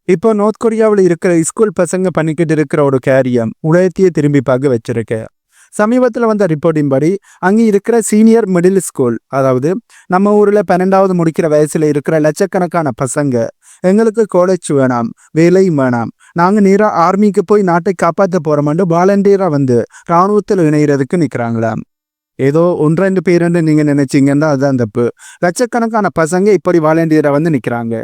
இப்போ நார்த் கொரியாவில் இருக்கிற ஸ்கூல் பசங்க பண்ணிக்கிட்டு இருக்கிற ஒரு காரியம் உலகத்தையே திரும்பி பார்க்க வச்சிருக்கு. சமீபத்தில் வந்த ரிப்போர்ட்டின் படி அங்கே இருக்கிற சீனியர் மிடில் ஸ்கூல், அதாவது நம்ம ஊரில் 12வது முடிக்கிற வயசுல இருக்கிற லட்சக்கணக்கான பசங்க, எங்களுக்கு காலேஜ் வேணாம், வேலையும் வேணாம், நாங்கள் நேராக ஆர்மிக்கு போய் நாட்டை காப்பாற்ற போகிறோம்னு வாலண்டியராக வந்து இராணுவத்தில் இணைகிறதுக்கு நிற்கிறாங்களாம். ஏதோ ஒன்று ரெண்டு பேருன்னு நீங்கள் நினைச்சிங்கன்னா அதுதான் தப்பு. லட்சக்கணக்கான பசங்க இப்படி வாலண்டியராக வந்து நிற்கிறாங்க.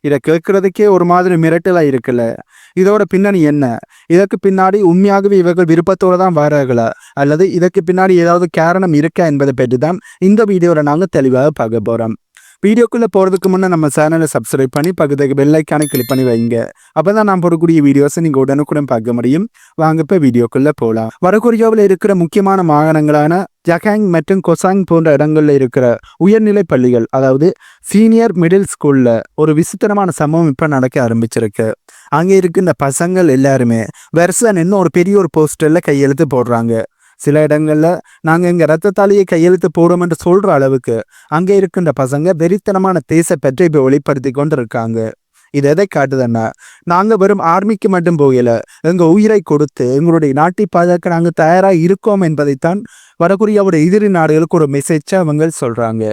இதை கேட்கறதுக்கே ஒரு மாதிரி மிரட்டலாக இருக்குல்ல. இதோட பின்னணி என்ன? இதற்கு பின்னாடி உண்மையாகவே இவர்கள் விருப்பத்தோடு தான் வரார்களா, அல்லது இதற்கு பின்னாடி ஏதாவது காரணம் இருக்கா என்பதை பற்றி தான் இந்த வீடியோவில் நாங்கள் தெளிவாக பார்க்க போகிறோம். வீடியோக்குள்ளே போகிறதுக்கு முன்னே நம்ம சேனலை சப்ஸ்கிரைப் பண்ணி பக்கத்துக்கு பெல் ஐக்கானை கிளிக் பண்ணி வைங்க. அப்போ தான் நான் போடக்கூடிய வீடியோஸை நீங்கள் உடனுக்குடன் பார்க்க முடியும். வாங்க இப்போ வீடியோக்குள்ளே போகலாம். வடகொரியாவில் இருக்கிற முக்கியமான மாகாணங்களான ஜகாங் மற்றும் கொசாங் போன்ற இடங்களில் இருக்கிற உயர்நிலை பள்ளிகள், அதாவது சீனியர் மிடில் ஸ்கூலில் ஒரு விசித்திரமான சம்பவம் இப்போ நடக்க ஆரம்பிச்சிருக்கு. அங்கே இருக்கின்ற பசங்கள் எல்லாருமே வருஷம் இன்னும் ஒரு பெரிய ஒரு போஸ்டரில் கையெழுத்து போடுறாங்க. சில இடங்கள்ல நாங்கள் எங்கள் ரத்தத்தாலேயே கையெழுத்து போடுறோம் என்று சொல்ற அளவுக்கு அங்கே இருக்கின்ற பசங்க வெறித்தனமான தேசப்பற்றை இப்போ வெளிப்படுத்தி கொண்டு இருக்காங்க. இது எதை காட்டுதுன்னா, நாங்கள் வெறும் ஆர்மிக்கு மட்டும் போகல, எங்கள் உயிரை கொடுத்து எங்களுடைய நாட்டை பாதுகாக்க நாங்கள் தயாராக இருக்கோம் என்பதைத்தான் வடகொரியாவோட எதிரி நாடுகளுக்கு ஒரு மெசேஜா அவங்க சொல்றாங்க.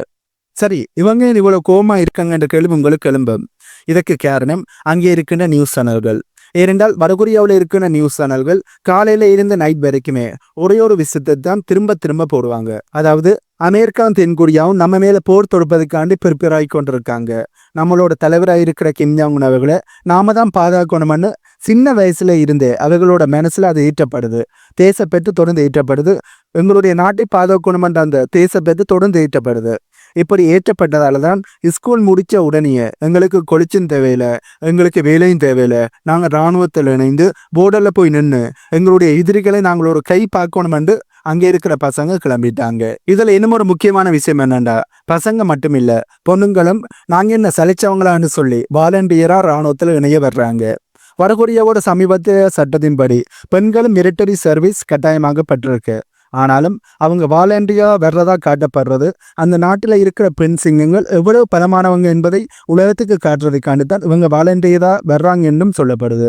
சரி, இவங்க இவ்வளவு கோபமா இருக்காங்கன்ற கேள்வி உங்களுக்கு எழும்பும். இதற்கு காரணம் அங்கே இருக்கின்ற நியூஸ் சேனல்கள். ஏனென்றால் வடகொரியாவில் இருக்கிற நியூஸ் சேனல்கள் காலையில இருந்து நைட் வரைக்குமே ஒரே ஒரு விஷயத்தை தான் திரும்ப திரும்ப போடுவாங்க. அதாவது அமெரிக்காவும் தென்கொரியாவும் நம்ம மேல போர் தொடுப்பதற்காண்டி ப்ரிப்பேர் ஆகி கொண்டிருக்காங்க. நம்மளோட தலைவராக இருக்கிற கிம் ஜாங் உன் அவர்களை நாம தான் பாதுகாக்கணும்னு சின்ன வயசுல இருந்தே அவர்களோட மனசுல அது ஈட்டப்படுது. தேசப்பற்று தொடர்ந்து ஈட்டப்படுது. எங்களுடைய நாட்டை பாதுகாக்கணும்ன்ற அந்த தேசப்பற்று தொடர்ந்து ஈட்டப்படுது. இப்படி ஏற்றப்பட்டதால தான் ஸ்கூல் முடிச்ச உடனே எங்களுக்கு கொலிச்சும் தேவையில்லை, எங்களுக்கு வேலையும் தேவையில்லை, நாங்கள் இராணுவத்தில் இணைந்து போர்டரில் போய் நின்று எங்களுடைய எதிரிகளை நாங்கள் ஒரு கை பார்க்கணும் என்று அங்கே இருக்கிற பசங்க கிளம்பிட்டாங்க. இதுல இன்னும் ஒரு முக்கியமான விஷயம் என்னண்டா, பசங்க மட்டும் இல்ல, பொண்ணுங்களும் நாங்க என்ன சலிச்சவங்களான்னு சொல்லி வாலண்டியரா இராணுவத்தில் இணைய வர்றாங்க. வடகொரியாவோட சமீபத்திய சட்டத்தின்படி பெண்களும் மிலிட்டரி சர்வீஸ் கட்டாயமாகப்பட்டிருக்கு. ஆனாலும் அவங்க வாலண்டியா வர்றதா காட்டப்படுறது அந்த நாட்டில் இருக்கிற பெண் சிங்கங்கள் எவ்வளவு பலமானவங்க என்பதை உலகத்துக்கு காட்டுறதுக்காண்டி தான் இவங்க வாலண்டியரா வர்றாங்க என்றும் சொல்லப்படுது.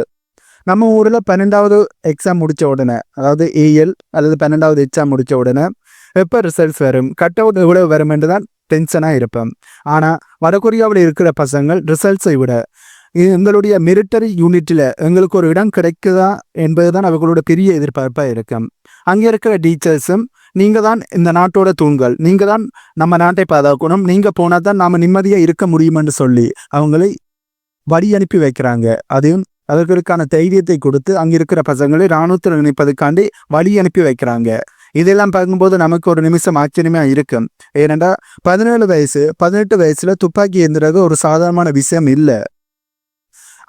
நம்ம ஊரில் 12வது எக்ஸாம் முடித்த உடனே, அதாவது ஏஎல் அல்லது 12வது எக்ஸாம் முடித்த உடனே எப்போ ரிசல்ட்ஸ் வரும், கட் அவுட் எவ்வளவு வரும் என்று தான் டென்ஷனாக இருப்போம். ஆனால் வடகொரியாவில் இருக்கிற பசங்கள் ரிசல்ட்ஸை விட எங்களுடைய மிலிட்டரி யூனிட்டில் எங்களுக்கு ஒரு இடம் கிடைக்குதா என்பதுதான் அவர்களோட பெரிய எதிர்பார்ப்பாக இருக்கும். அங்கே இருக்கிற டீச்சர்ஸும் நீங்கள் தான் இந்த நாட்டோட தூண்கள், நீங்கள் தான் நம்ம நாட்டை பாதுகாக்கணும், நீங்கள் போனால் தான் நாம் நிம்மதியாக இருக்க முடியுமென்று சொல்லி அவங்களை வழி அனுப்பி வைக்கிறாங்க. அதையும் அவர்களுக்கான தைரியத்தை கொடுத்து அங்கே இருக்கிற பசங்களை இராணுவத்தில் இணைப்பதற்காண்டி வழி அனுப்பி வைக்கிறாங்க. இதெல்லாம் பார்க்கும்போது நமக்கு ஒரு நிமிஷம் ஆச்சரியமா இருக்கும். ஏனென்றா 17 வயசு 18 வயசுல துப்பாக்கி ஏந்துறது ஒரு சாதாரணமான விஷயம் இல்லை.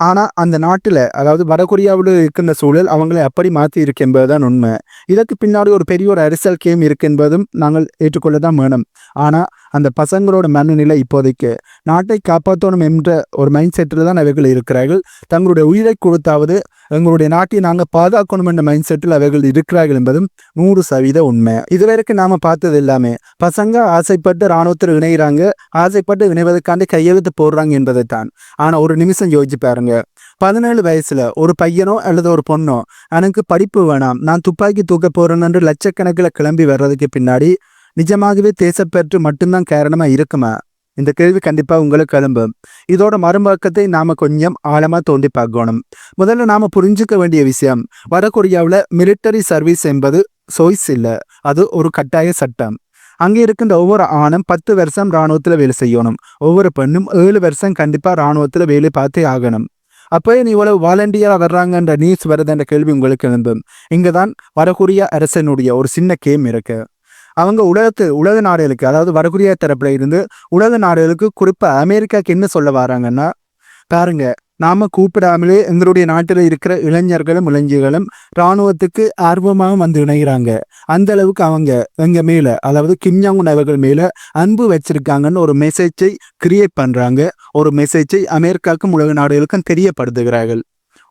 ஆனால் அந்த நாட்டில், அதாவது வடகொரியாவில் இருக்கின்ற சூழல் அவங்களை அப்படி மாற்றி இருக்கு என்பதுதான் உண்மை. இதற்கு பின்னாடி ஒரு பெரிய ஒரு அரசியல் கேம் இருக்கு என்பதும் நாங்கள் ஏற்றுக்கொள்ள தான் வேணும். ஆனால் அந்த பசங்களோட மனநிலை இப்போதைக்கு நாட்டை காப்பாற்றணும் என்ற ஒரு மைண்ட் செட்டில் தான் அவர்கள் இருக்கிறார்கள். தங்களுடைய உயிரை கொடுத்தாவது எங்களுடைய நாட்டை நாங்கள் பாதுகாக்கணும் என்ற மைண்ட் செட்டில் அவர்கள் இருக்கிறார்கள் என்பதும் 100% உண்மை. இதுவரைக்கும் நாம் பார்த்தது எல்லாமே பசங்க ஆசைப்பட்டு இராணுவத்தில் இணைகிறாங்க, ஆசைப்பட்டு இணைவதற்காண்டி கையெழுத்து போடுறாங்க என்பதைத்தான். ஆனால் ஒரு நிமிஷம் யோசிச்சு பாருங்க, 17 வயசுல ஒரு பையனோ அல்லது ஒரு பொண்ணோ எனக்கு படிப்பு வேணாம், நான் துப்பாக்கி தூக்க போறேன் என்று லட்சக்கணக்கில் கிளம்பி வர்றதுக்கு பின்னாடி நிஜமாகவே தேசப்பற்று மட்டும்தான் காரணமா இருக்குமா? இந்த கேள்வி கண்டிப்பா உங்களுக்கு எழும்பும். இதோட மறுபக்கத்தை நாம கொஞ்சம் ஆழமா தோண்டி பார்க்கணும். முதல்ல நாம புரிஞ்சுக்க வேண்டிய விஷயம், வடகொரியாவில் மிலிட்டரி சர்வீஸ் என்பது சோய்ஸ் இல்லை, அது ஒரு கட்டாய சட்டம். அங்கே இருக்கின்ற ஒவ்வொரு ஆணும் 10 வருஷம் இராணுவத்தில் வேலை செய்யணும். ஒவ்வொரு பெண்ணும் 7 வருஷம் கண்டிப்பா இராணுவத்தில் வேலை பார்த்தே ஆகணும். அப்போ நீ இவ்வளவு வாலண்டியரா வர்றாங்கன்ற நியூஸ் வருதுன்ற கேள்வி உங்களுக்கு எழும்பும். இங்கதான் வடகொரியா அரசனுடைய ஒரு சின்ன கேம் இருக்கு. அவங்க உலக நாடுகளுக்கு, அதாவது வடகொரியா தரப்புல இருந்து உலக நாடுகளுக்கு, குறிப்பா அமெரிக்காவுக்கு என்ன சொல்ல வராங்கன்னா, பாருங்க, நாம கூப்பிடாமலே எங்களுடைய நாட்டில் இருக்கிற இளைஞர்களும் இளைஞர்களும் இராணுவத்துக்கு ஆர்வமாக வந்து இணைகிறாங்க. அந்த அளவுக்கு அவங்க எங்க மேல, அதாவது கிம் ஜாங் உன் அவர்கள் மேல அன்பு வச்சிருக்காங்கன்னு ஒரு மெசேஜை கிரியேட் பண்றாங்க. ஒரு மெசேஜை அமெரிக்காவுக்கும் உலக நாடுகளுக்கும் தெரியப்படுத்துகிறார்கள்.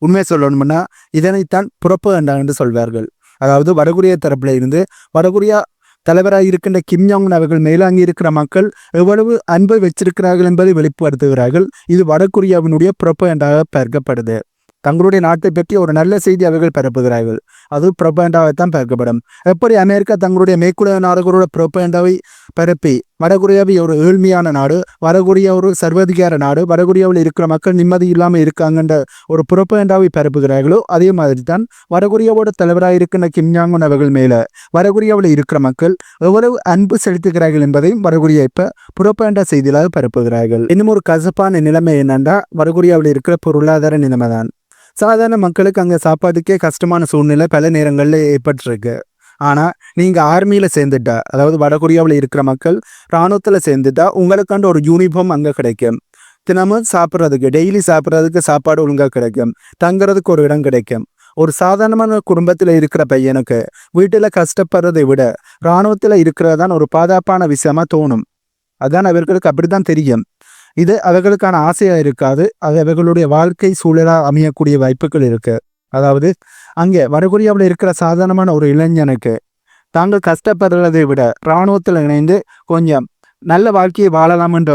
உண்மை சொல்லணும்னா இதனைத்தான் புரப்பகண்டா என்று சொல்வார்கள். அதாவது வடகொரியா தரப்புல இருந்து வடகொரியா தலைவராக இருக்கின்ற கிம் ஜாங் உன் அவர்கள் மேலே அங்கே இருக்கிற மக்கள் எவ்வளவு அன்பை வச்சிருக்கிறார்கள் என்பதை வெளிப்படுத்துகிறார்கள். இது வடகொரியாவினுடைய புரொபகண்டாக பார்க்கப்படுது. தங்களுடைய நாட்டை பற்றி ஒரு நல்ல செய்தி அவர்கள் பரப்புகிறார்கள். அது புரொபகண்டாவைத்தான் பார்க்கப்படும். எப்படி அமெரிக்கா தங்களுடைய மேற்குலக நாடுகளோட புரொபகண்டாவை பரப்பி வடகொரியாவை ஒரு ஏழ்மையான நாடு, வடகொரியா ஒரு சர்வாதிகார நாடு, வடகொரியாவில் இருக்கிற மக்கள் நிம்மதி இல்லாமல் இருக்காங்கன்ற ஒரு புரொபகண்டாவை பரப்புகிறார்களோ அதே மாதிரி தான் வடகொரியாவோட தலைவராக இருக்கின்ற கிம் ஜாங் உன் அவர்கள் மேல வடகொரியாவில் இருக்கிற மக்கள் எவ்வளவு அன்பு செலுத்துகிறார்கள் என்பதையும் வடகொரியா இப்ப புரொபகண்டா செய்திகளாக பரப்புகிறார்கள். இன்னும் ஒரு கசப்பான நிலைமை என்னன்னா வடகொரியாவில் இருக்கிற பொருளாதார நிலைமை தான். சாதாரண மக்களுக்கு அங்கே சாப்பாட்டுக்கே கஷ்டமான சூழ்நிலை பல நேரங்களில் ஏற்பட்டிருக்கு. ஆனால் நீங்கள் ஆர்மியில் சேர்ந்துட்டா, அதாவது வடகொரியாவில் இருக்கிற மக்கள் இராணுவத்தில் சேர்ந்துட்டா உங்களுக்காண்டு ஒரு யூனிஃபார்ம் அங்கே கிடைக்கும். தினமும் சாப்பிட்றதுக்கு டெய்லி சாப்பிட்றதுக்கு சாப்பாடு ஒழுங்காக கிடைக்கும். தங்குறதுக்கு ஒரு இடம் கிடைக்கும். ஒரு சாதாரணமான குடும்பத்தில் இருக்கிற பையனுக்கு வீட்டில் கஷ்டப்படுறதை விட இராணுவத்தில் இருக்கிறதான் ஒரு பாதுகாப்பான விஷயமா தோணும். அதான் அவர்களுக்கு அப்படித்தான் தெரியும். இது அவர்களுக்கான ஆசையாக இருக்காது. அது அவர்களுடைய வாழ்க்கை சூழலாக அமையக்கூடிய வாய்ப்புகள் இருக்கு. அதாவது அங்கே வடகொரியாவில் இருக்கிற சாதாரணமான ஒரு இளைஞனுக்கு தாங்கள் கஷ்டப்படுறதை விட இராணுவத்தில் இணைந்து கொஞ்சம் நல்ல வாழ்க்கையை வாழலாம் என்ற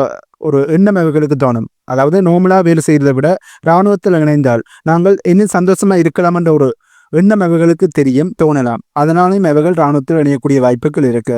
ஒரு எண்ணம் அவர்களுக்கு தோணும். அதாவது நோமலாக வேலை செய்கிறதை விட இராணுவத்தில் இணைந்தால் நாங்கள் இன்னும் சந்தோஷமாக இருக்கலாம் என்ற ஒரு எண்ணம் அவர்களுக்கு தெரியும், தோணலாம். அதனாலும் அவர்கள் இராணுவத்தில் இணையக்கூடிய வாய்ப்புகள் இருக்கு.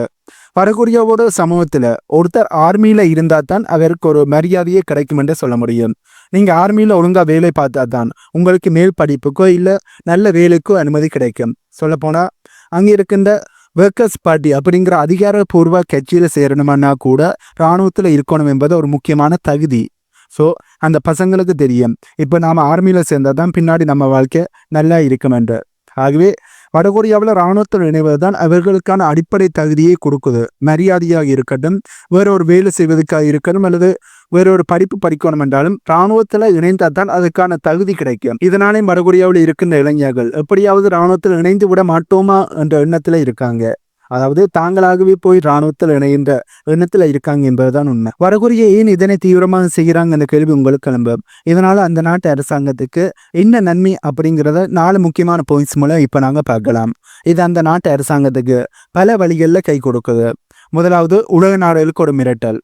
வடகொரியாவோட சமூகத்தில் ஒருத்தர் ஆர்மியில் இருந்தால் தான் அவருக்கு ஒரு மரியாதையே கிடைக்கும் என்று சொல்ல முடியும். நீங்கள் ஆர்மியில் ஒழுங்காக வேலை பார்த்தா தான் உங்களுக்கு மேல் படிப்புக்கோ இல்லை நல்ல வேலைக்கோ அனுமதி கிடைக்கும். சொல்லப்போனால் அங்கே இருக்கின்ற ஒர்க்கர்ஸ் பார்ட்டி அப்படிங்கிற அதிகாரப்பூர்வ கட்சியில் சேரணுமானா கூட இராணுவத்தில் இருக்கணும் என்பது ஒரு முக்கியமான தகுதி. ஸோ அந்த பசங்களுக்கு தெரியும் இப்போ நாம் ஆர்மியில் சேர்ந்தால் தான் பின்னாடி நம்ம வாழ்க்கை நல்லா இருக்கும் என்று. ஆகவே வடகொரியாவில் இராணுவத்தில் இணைவது தான் அவர்களுக்கான அடிப்படை தகுதியை கொடுக்குது. மரியாதையாக இருக்கட்டும், வேறொரு வேலை செய்வதற்காக இருக்கட்டும், அல்லது வேறொரு படிப்பு படிக்கணும் என்றாலும் இராணுவத்தில் இணைந்தால் தான் அதுக்கான தகுதி கிடைக்கும். இதனாலே வடகொரியாவில் இருக்கின்ற இளைஞர்கள் எப்படியாவது இராணுவத்தில் இணைந்து விட மாட்டோமா என்ற எண்ணத்தில் இருக்காங்க. அதாவது தாங்களாகவே போய் இராணுவத்தில் இணைகின்ற எண்ணத்தில் இருக்காங்க என்பதுதான் உண்மை. வடகொரியா ஏன் இதனை தீவிரமாக செய்கிறாங்க அந்த கேள்வி உங்களுக்கு கிளம்பும். இதனால அந்த நாட்டு அரசாங்கத்துக்கு என்ன நன்மை அப்படிங்கிறத 4 முக்கியமான பாயிண்ட்ஸ் மூலம் இப்போ நாங்கள் பார்க்கலாம். இது அந்த நாட்டு அரசாங்கத்துக்கு பல வழிகளில் கை கொடுக்குது. முதலாவது, உலக நாடுகளுக்கு ஒரு மிரட்டல்.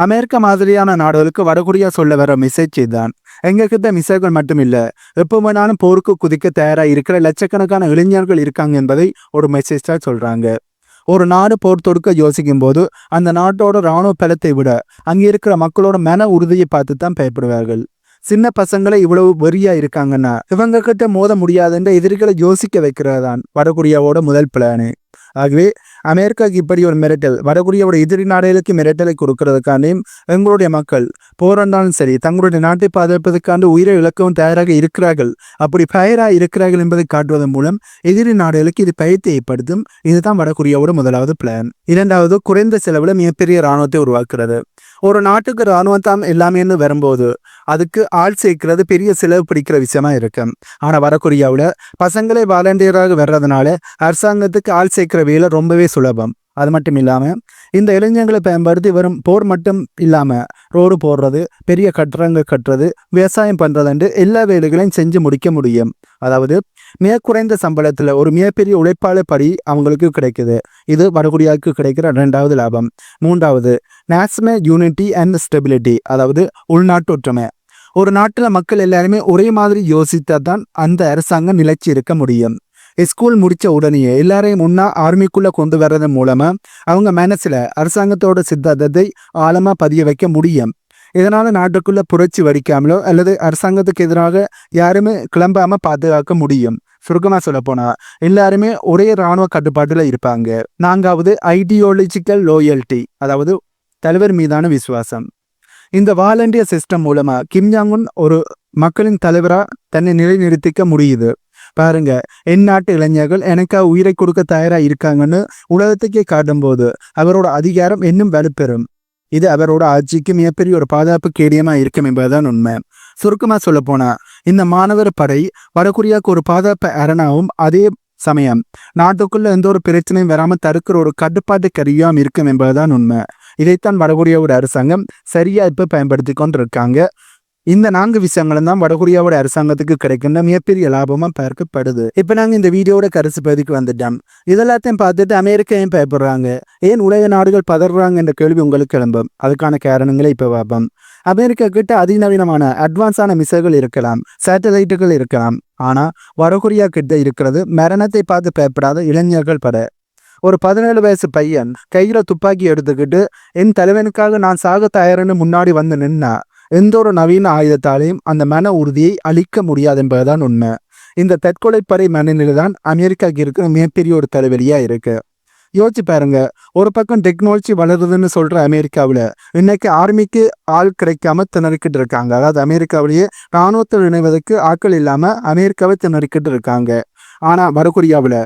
அமெரிக்கா மாதிரியான நாடுகளுக்கு வடகொரியா சொல்ல வர மெசேஜ் இதுதான். எங்ககிட்ட மிசைல்கள் மட்டும் இல்லை, எப்போ வேணாலும் போருக்கு குதிக்க தயாராக இருக்கிற லட்சக்கணக்கான இளைஞர்கள் இருக்காங்க என்பதை ஒரு மெசேஜாக சொல்கிறாங்க. ஒரு நாடு போர் தொடுக்க யோசிக்கும் போது அந்த நாட்டோட இராணுவ பலத்தை விட அங்கே இருக்கிற மக்களோட மன உறுதியை பார்த்து தான் பயப்படுவார்கள். சின்ன பசங்களை இவ்வளவு வெறியா இருக்காங்கன்னா இவங்க கிட்ட மோத முடியாதுன்ற எதிரிகளை யோசிக்க வைக்கிறது தான் வடகொரியாவோட முதல் பிளானு. ஆகவே அமெரிக்காவுக்கு இப்படி ஒரு மிரட்டல், வடகொரியாவோட எதிரி நாடுகளுக்கு மிரட்டலை கொடுக்கறதுக்காண்டியும் எங்களுடைய மக்கள் போராண்டாலும் சரி தங்களுடைய நாட்டை பாதுகாப்பதற்காண்டு உயிரை இழக்கவும் தயாராக இருக்கிறார்கள், அப்படி பயராக இருக்கிறார்கள் என்பதை காட்டுவதன் மூலம் எதிரி நாடுகளுக்கு இது பயத்தை ஏற்படுத்தும். இதுதான் வடகொரியாவோட முதலாவது பிளான். இரண்டாவது, குறைந்த செலவில் மிகப்பெரிய இராணுவத்தை உருவாக்குறது. ஒரு நாட்டுக்கு இராணுவம் தான் எல்லாமேன்னு வரும்போது அதுக்கு ஆள் சேர்க்கிறது பெரிய செலவு பிடிக்கிற விஷயமா இருக்கு. ஆனால் வடகொரியாவில் பசங்களே வாலண்டியராக வர்றதுனால அரசாங்கத்துக்கு ஆள் சேர்க்கிற வேலை ரொம்பவே சுலபம். அது மட்டும் இல்லாமல் இந்த இளைஞர்களை பயன்படுத்தி வரும் போர் மட்டும் இல்லாமல் ரோடு போடுறது, பெரிய கட்டடங்கள் கட்டுறது, விவசாயம் பண்ணுறதுண்டு எல்லா வேலைகளையும் செஞ்சு முடிக்க முடியும். அதாவது மிக குறைந்த சம்பளத்தில் ஒரு மிகப்பெரிய உழைப்பாளர் படி அவங்களுக்கு கிடைக்குது. இது வடகொரியாவுக்கு கிடைக்கிற 2வது லாபம். 3வது, நேஷனல் யூனிட்டி அண்ட் ஸ்டெபிலிட்டி, அதாவது உள்நாட்டு ஒற்றுமை. ஒரு நாட்டில் மக்கள் எல்லாருமே ஒரே மாதிரி யோசித்தா தான் அந்த அரசாங்கம் நிலைச்சி இருக்க முடியும். ஸ்கூல் முடித்த உடனேயே எல்லாரையும் முன்னா ஆர்மிக்குள்ளே கொண்டு வர்றதன் மூலமாக அவங்க மனசில் அரசாங்கத்தோட சித்தாந்தத்தை ஆழமாக பதிய வைக்க முடியும். இதனால் நாட்டுக்குள்ளே புரட்சி வடிக்காமலோ அல்லது அரசாங்கத்துக்கு எதிராக யாருமே கிளம்பாமல் பாதுகாக்க முடியும். சுருக்கமாக சொல்லப்போனால் எல்லாருமே ஒரே இராணுவ கட்டுப்பாட்டில் இருப்பாங்க. 4வது, ஐடியாலஜிக்கல் லோயல்ட்டி, அதாவது தலைவர் மீதான விசுவாசம். இந்த வாலண்டியர் சிஸ்டம் மூலமாக கிம் ஜாங் உன் ஒரு மக்களின் தலைவராக தன்னை நிலைநிறுத்திக்க முடியுது. பாருங்க, என் நாட்டு இளைஞர்கள் எனக்காக உயிரை கொடுக்க தயாராக இருக்காங்கன்னு உலகத்துக்கே காட்டும் போது அவரோட அதிகாரம் இன்னும் வலுப்பெறும். இது அவரோட ஆட்சிக்கு மிகப்பெரிய ஒரு பாதுகாப்பு கேடயமாக இருக்கும் என்பதுதான் உண்மை. சுருக்கமாக சொல்ல போனா இந்த மாணவர் படை வடகொரியாவுக்கு ஒரு பாதுகாப்பு அரணாவும் அதே சமயம் நாட்டுக்குள்ள எந்த ஒரு பிரச்சனையும் வராமல் தடுக்கிற ஒரு கட்டுப்பாட்டு கருவியாகவும் இருக்கும் என்பதுதான் உண்மை. இதைத்தான் வடகொரியாவோட அரசாங்கம் சரியா இப்ப பயன்படுத்தி கொண்டிருக்காங்க. இந்த 4 விஷயங்களும் தான் வடகொரியாவோட அரசாங்கத்துக்கு கிடைக்கின்ற மிகப்பெரிய லாபமா பார்க்கப்படுது. இப்ப நாங்க இந்த வீடியோட கருத்து பகுதிக்கு வந்துட்டோம். இதெல்லாத்தையும் பார்த்துட்டு அமெரிக்கா ஏன் பயப்படுறாங்க, ஏன் உலக நாடுகள் பதறாங்க என்ற கேள்வி உங்களுக்கு எழும்பும். அதுக்கான காரணங்களை இப்ப பார்ப்போம். அமெரிக்கா கிட்ட அதிநவீனமான அட்வான்ஸான மிசைல்கள் இருக்கலாம், சேட்டலைட்டுகள் இருக்கலாம். ஆனா வடகொரியா கிட்ட இருக்கிறது மரணத்தை பார்த்து பயப்படாத இளைஞர்கள் பட. ஒரு 17 வயசு பையன் கையில துப்பாக்கி எடுத்துக்கிட்டு என் தலைவனுக்காக நான் சாக தயார்னு முன்னாடி வந்து நின்னா எந்த ஒரு நவீன ஆயுதத்தாலையும் அந்த மன உறுதியை அளிக்க முடியாது என்பதுதான் உண்மை. இந்த தற்கொலைப்படை மனநிலை தான் அமெரிக்காவுக்கு இருக்கிற மிகப்பெரிய ஒரு தலைவலியா இருக்கு. யோசிச்சு பாருங்க, ஒரு பக்கம் டெக்னாலஜி வளருதுன்னு சொல்ற அமெரிக்காவில் இன்னைக்கு ஆர்மிக்கு ஆள் கிடைக்காம திணறிக்கிட்டு இருக்காங்க. அதாவது அமெரிக்காவிலேயே இராணுவத்தில் இணைவதற்கு ஆட்கள் இல்லாம அமெரிக்காவை திணறிக்கிட்டு இருக்காங்க. ஆனா வடகொரியாவில்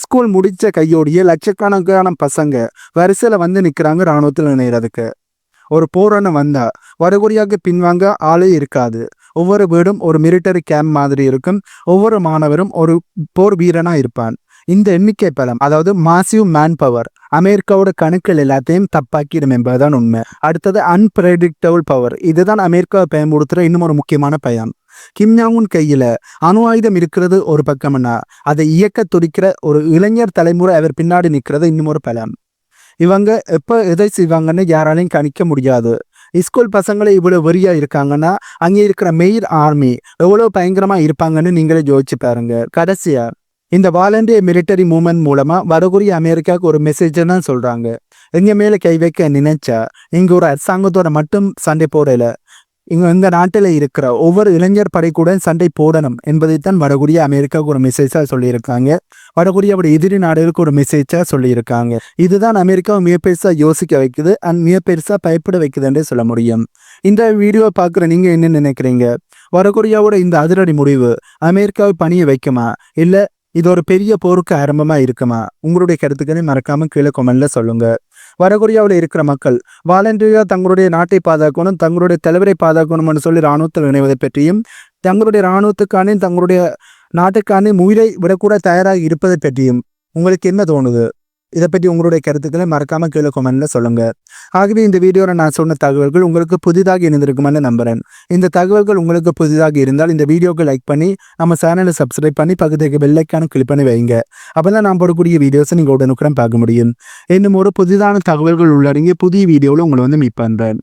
ஸ்கூல் முடிச்ச கையோடைய லட்சக்கணக்கான பசங்க வரிசையில வந்து நிக்கிறாங்க இராணுவத்தில் இணைகிறதுக்கு. ஒரு போராட்டம் வந்தா வடகொரியாவுக்கு பின்வாங்க ஆளே இருக்காது. ஒவ்வொரு வீடும் ஒரு மிலிட்டரி கேம்ப் மாதிரி இருக்கும். ஒவ்வொரு மாணவரும் ஒரு போர் வீரனா இருப்பான். இந்த எண்ணிக்கை பலம், அதாவது மாசிவ் மேன் பவர், அமெரிக்காவோட கணக்குகள் எல்லாத்தையும் தப்பாக்கிடும் என்பதுதான் உண்மை. அடுத்தது அன்பிரடிக்டபிள் பவர். இதுதான் அமெரிக்காவை பயன்படுத்துகிற இன்னும் ஒரு முக்கியமான பயம். கிம் ஜாங் உன் கையில அணு ஆயுதம் இருக்கிறது ஒரு பக்கம்னா, அதை இயக்க துடிக்கிற ஒரு இளைஞர் தலைமுறை அவர் பின்னாடி நிற்கிறது இன்னும் ஒரு பலம். இவங்க எப்போ எதை செய்வாங்கன்னு யாராலையும் கணிக்க முடியாது. ஸ்கூல் பசங்களை இவ்வளவு வெறியா இருக்காங்கன்னா அங்கே இருக்கிற மெயின் ஆர்மி எவ்வளவு பயங்கரமா இருப்பாங்கன்னு நீங்களே யோசிச்சு பாருங்க. கடைசியா இந்த வாலண்டியர் மிலிட்டரி மூவ்மெண்ட் மூலமா வடகொரியா அமெரிக்காவுக்கு ஒரு மெசேஜ் தான் சொல்றாங்க. எங்க மேல கை வைக்க நினைச்சா இங்க ஒரு அரசாங்கத்தோட மட்டும் சண்டை போடல, எங்க நாட்டில் இருக்கிற ஒவ்வொரு இளைஞர் படை கூட சண்டை போடணும் என்பதைத்தான் வடகொரியா அமெரிக்காவுக்கு ஒரு மெசேஜா சொல்லியிருக்காங்க. வடகொரியாவோட எதிரி நாடுகளுக்கு ஒரு மெசேஜா சொல்லியிருக்காங்க. இதுதான் அமெரிக்காவை மிக பெருசா யோசிக்க வைக்குது அண்ட் மிக பெருசா பயப்பட வைக்குதுன்றே சொல்ல முடியும். இந்த வீடியோவை பார்க்குற நீங்க என்ன நினைக்கிறீங்க? வடகொரியாவோட இந்த அதிரடி முடிவு அமெரிக்காவை பணிய வைக்குமா, இல்ல இது ஒரு பெரிய போருக்கு ஆரம்பமா இருக்குமா? உங்களுடைய கருத்துக்களை மறக்காம கீழே கமெண்ட்ல சொல்லுங்க. வடகொரியாவில் இருக்கிற மக்கள் வாலண்டியரா தங்களுடைய நாட்டை பாதுகாக்கணும், தங்களுடைய தலைவரை பாதுகாக்கணும்னு சொல்லி இராணுவத்தில் இணைவதை பற்றியும், தங்களுடைய இராணுவத்துக்கானே தங்களுடைய நாட்டுக்கானே உயிரை விடக்கூட தயாராக இருப்பதை பற்றியும் உங்களுக்கு என்ன தோணுது? இதை பற்றி உங்களுடைய கருத்துக்களை மறக்காம கீழே கமெண்ட்ல சொல்லுங்க. ஆகவே இந்த வீடியோவில் நான் சொன்ன தகவல்கள் உங்களுக்கு புதிதாக இணைந்திருக்குமென்னு நம்புறேன். இந்த தகவல்கள் உங்களுக்கு புதிதாக இருந்தால் இந்த வீடியோக்கு லைக் பண்ணி நம்ம சேனலை சப்ஸ்கிரைப் பண்ணி பக்கத்துக்கு பெல் ஐக்கானை கிளிக் பண்ணி வைங்க. அப்பதான் நான் போடக்கூடிய வீடியோஸை நீங்கள் உடனுக்குடன் பார்க்க முடியும். இன்னும் ஒரு புதிதான தகவல்கள் உள்ளடங்கிய புதிய வீடியோவில் உங்களை மீட் பண்றேன்.